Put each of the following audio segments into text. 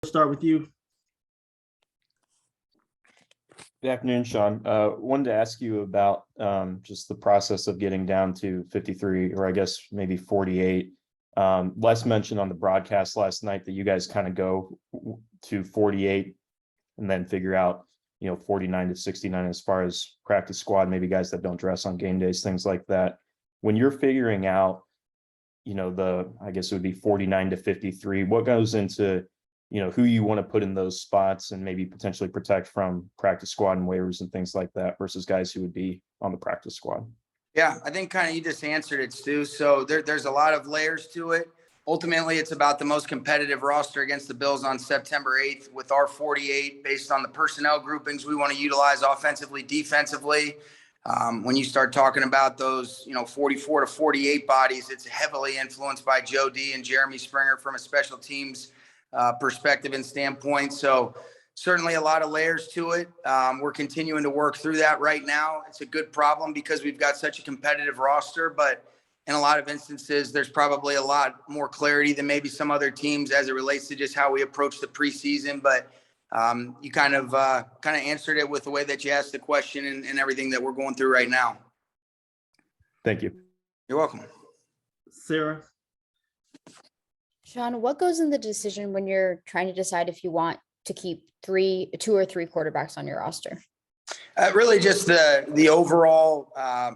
start with you. Good afternoon, Sean. Wanted to ask you about just the process of getting down to 53, or I guess maybe 48. Les mentioned on the broadcast last night that you guys kind of go to 48 and then figure out, 49 to 69 as far as practice squad, maybe guys that don't dress on game days, things like that. When you're figuring out, I guess it would be 49 to 53, what goes into who you want to put in those spots and maybe potentially protect from practice squad and waivers and things like that versus guys who would be on the practice squad? Yeah, I think kind of you just answered it, Stu. So there's a lot of layers to it. Ultimately, it's about the most competitive roster against the Bills on September 8th with our 48 based on the personnel groupings we want to utilize offensively, defensively. When you start talking about those, 44 to 48 bodies, it's heavily influenced by Joe D and Jeremy Springer from a special teams perspective and standpoint. So certainly a lot of layers to it. We're continuing to work through that right now. It's a good problem because we've got such a competitive roster, but in a lot of instances, there's probably a lot more clarity than maybe some other teams as it relates to just how we approach the preseason. But you kind of answered it with the way that you asked the question and everything that we're going through right now. Thank you. You're welcome. Sarah. Sean, what goes in the decision when you're trying to decide if you want to keep two or three quarterbacks on your roster? Really just the overall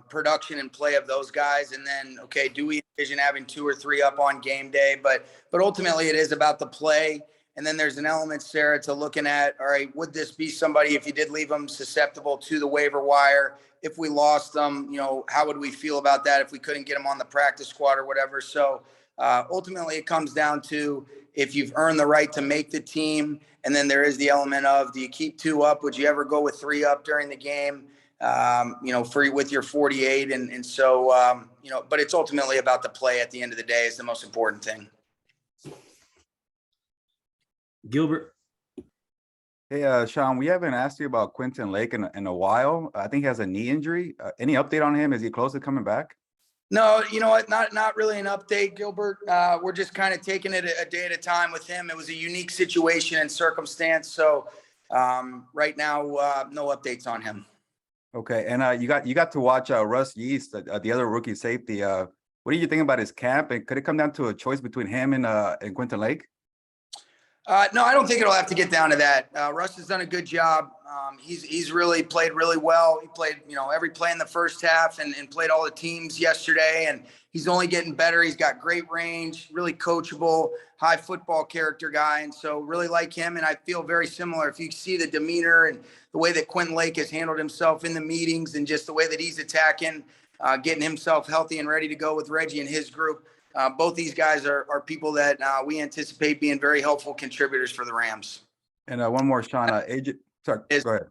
production and play of those guys. And then, okay, do we envision having two or three up on game day? But ultimately it is about the play. And then there's an element, Sarah, to looking at, all right, would this be somebody, if you did leave them susceptible to the waiver wire, if we lost them, how would we feel about that if we couldn't get them on the practice squad or whatever? So ultimately it comes down to if you've earned the right to make the team. And then there is the element of, do you keep two up? Would you ever go with three up during the game, with your 48? And so, but it's ultimately about the play at the end of the day is the most important thing. Gilbert. Hey, Sean, we haven't asked you about Quentin Lake in a while. I think he has a knee injury. Any update on him? Is he close to coming back? No, you know what? Not really an update, Gilbert. We're just kind of taking it a day at a time with him. It was a unique situation and circumstance. So right now, no updates on him. Okay, and you got to watch Russ Yeast, the other rookie safety. What do you think about his camp? And could it come down to a choice between him and Quentin Lake? No, I don't think it'll have to get down to that. Russ has done a good job. He's really played really well. He played, every play in the first half and played all the teams yesterday. And he's only getting better. He's got great range, really coachable, high football character guy. And so really like him. And I feel very similar. If you see the demeanor and the way that Quentin Lake has handled himself in the meetings and just the way that he's attacking, getting himself healthy and ready to go with Reggie and his group. Both these guys are people that we anticipate being very helpful contributors for the Rams. And one more, Sean. AJ, sorry, go ahead.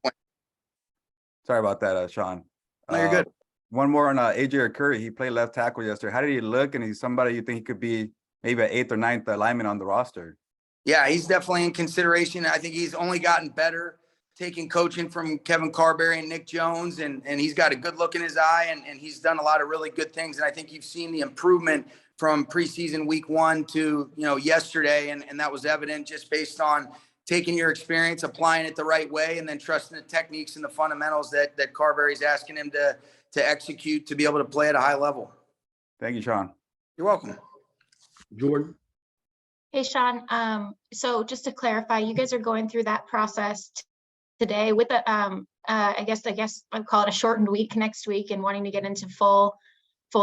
Sorry about that, Sean. No, you're good. One more on AJ Arcuri. He played left tackle yesterday. How did he look? And he's somebody you think he could be maybe an 8th or 9th lineman on the roster? Yeah, he's definitely in consideration. I think he's only gotten better taking coaching from Kevin Carberry and Nick Jones, and he's got a good look in his eye, and he's done a lot of really good things. And I think you've seen the improvement from preseason week 1 to, yesterday. And that was evident just based on taking your experience, applying it the right way, and then trusting the techniques and the fundamentals that Carberry's asking him to execute to be able to play at a high level. Thank you, Sean. You're welcome. Jordan. Hey, Sean. So just to clarify, you guys are going through that process today with the, I guess I'd call it a shortened week next week and wanting to get into full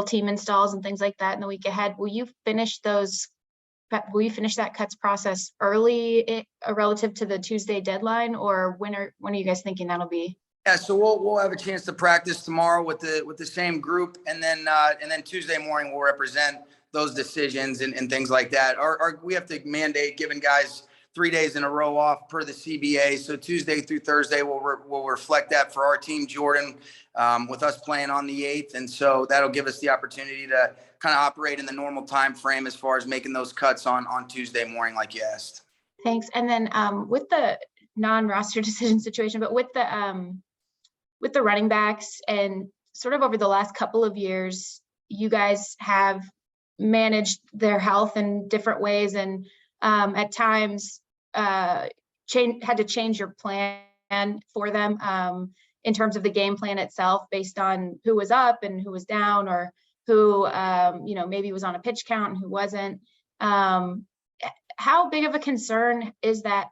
team installs and things like that in the week ahead. Will you finish that cuts process early relative to the Tuesday deadline, or when are you guys thinking that'll be? Yeah, so we'll have a chance to practice tomorrow with the same group, and then Tuesday morning we'll represent those decisions and things like that. We have to mandate giving guys 3 days in a row off per the CBA. So Tuesday through Thursday we'll reflect that for our team, Jordan, with us playing on the 8th. And so that'll give us the opportunity to kind of operate in the normal time frame as far as making those cuts on Tuesday morning, like you asked. Thanks. And then with the non-roster decision situation, but with the running backs and sort of over the last couple of years, you guys have managed their health in different ways. And at times had to change your plan for them in terms of the game plan itself based on who was up and who was down, or who, maybe was on a pitch count and who wasn't. How big of a concern is that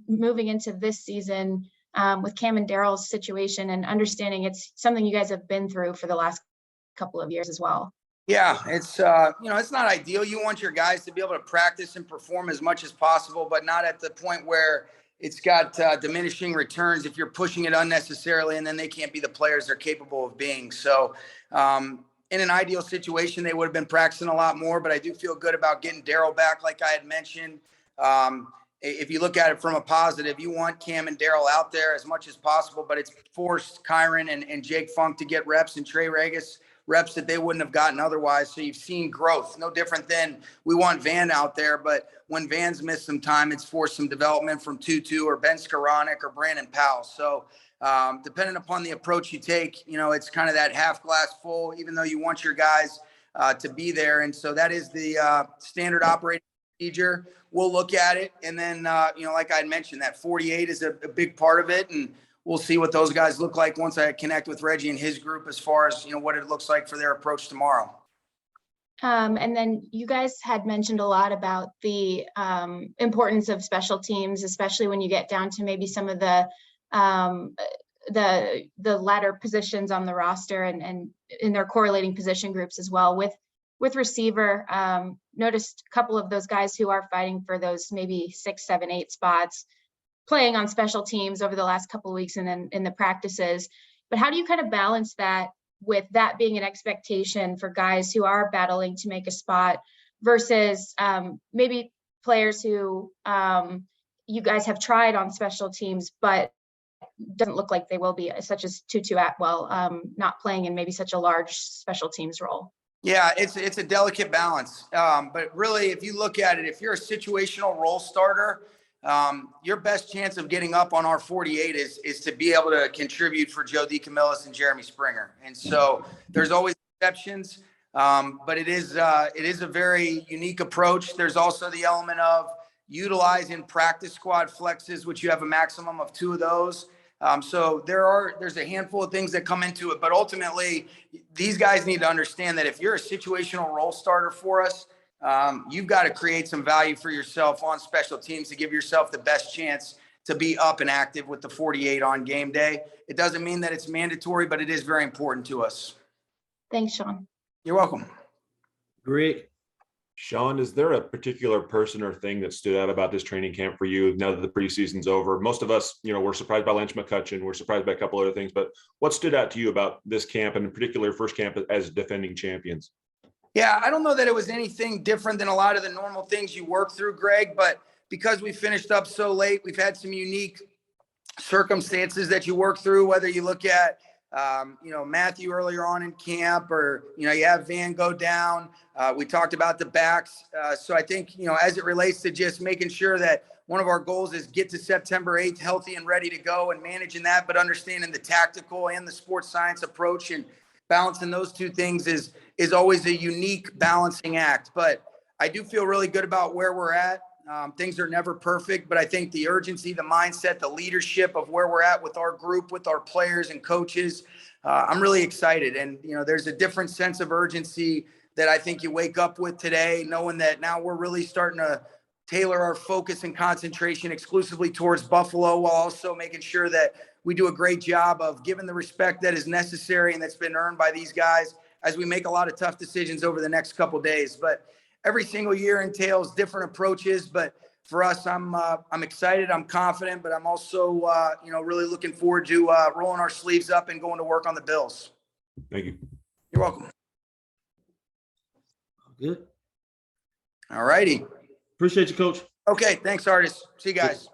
moving into this season with Cam and Daryl's situation, and understanding it's something you guys have been through for the last couple of years as well? Yeah, it's it's not ideal. You want your guys to be able to practice and perform as much as possible, but not at the point where it's got diminishing returns if you're pushing it unnecessarily, and then they can't be the players they're capable of being. So in an ideal situation, they would have been practicing a lot more, but I do feel good about getting Daryl back, like I had mentioned. If you look at it from a positive, you want Cam and Daryl out there as much as possible, but it's forced Kyron and Jake Funk to get reps, and Trey Regis reps that they wouldn't have gotten otherwise. So you've seen growth, no different than we want Van out there. But when Van's missed some time, it's forced some development from Tutu or Ben Skoranek or Brandon Powell. So depending upon the approach you take, it's kind of that half glass full, even though you want your guys to be there. And so that is the standard operating procedure. We'll look at it. And then, like I had mentioned, that 48 is a big part of it. And we'll see what those guys look like once I connect with Reggie and his group as far as, what it looks like for their approach tomorrow. And then you guys had mentioned a lot about the importance of special teams, especially when you get down to maybe some of the latter positions on the roster and in their correlating position groups as well. With receiver, noticed a couple of those guys who are fighting for those maybe 6, 7, 8 spots, playing on special teams over the last couple of weeks and then in the practices. But how do you kind of balance that with that being an expectation for guys who are battling to make a spot versus maybe players who you guys have tried on special teams, but doesn't look like they will be, such as Tutu Atwell, not playing in maybe such a large special teams role? Yeah, it's a delicate balance. But really, if you look at it, if you're a situational role starter, your best chance of getting up on our 48 is to be able to contribute for Joe DeCamillis and Jeremy Springer. And so there's always exceptions, but it is a very unique approach. There's also the element of utilizing practice squad flexes, which you have a maximum of 2 of those. So there's a handful of things that come into it, but ultimately these guys need to understand that if you're a situational role starter for us, you've got to create some value for yourself on special teams to give yourself the best chance to be up and active with the 48 on game day. It doesn't mean that it's mandatory, but it is very important to us. Thanks, Sean. You're welcome. Greg. Sean, is there a particular person or thing that stood out about this training camp for you now that the preseason's over? Most of us, we're surprised by Lance McCutcheon. We're surprised by a couple other things, but what stood out to you about this camp, and in particular first camp as defending champions? Yeah, I don't know that it was anything different than a lot of the normal things you work through, Greg, but because we finished up so late, we've had some unique circumstances that you work through, whether you look at Matthew earlier on in camp, or, you have Van go down. We talked about the backs. So I think, as it relates to just making sure that one of our goals is get to September 8th healthy and ready to go, and managing that, but understanding the tactical and the sports science approach and balancing those two things is always a unique balancing act. But I do feel really good about where we're at. Things are never perfect, but I think the urgency, the mindset, the leadership of where we're at with our group, with our players and coaches, I'm really excited. And, there's a different sense of urgency that I think you wake up with today, knowing that now we're really starting to tailor our focus and concentration exclusively towards Buffalo, while also making sure that we do a great job of giving the respect that is necessary and that's been earned by these guys as we make a lot of tough decisions over the next couple of days. But every single year entails different approaches, but for us, I'm excited, I'm confident, but I'm also, really looking forward to rolling our sleeves up and going to work on the Bills. Thank you. You're welcome. Good. All righty. Appreciate you, Coach. Okay, thanks, Artis. See you guys.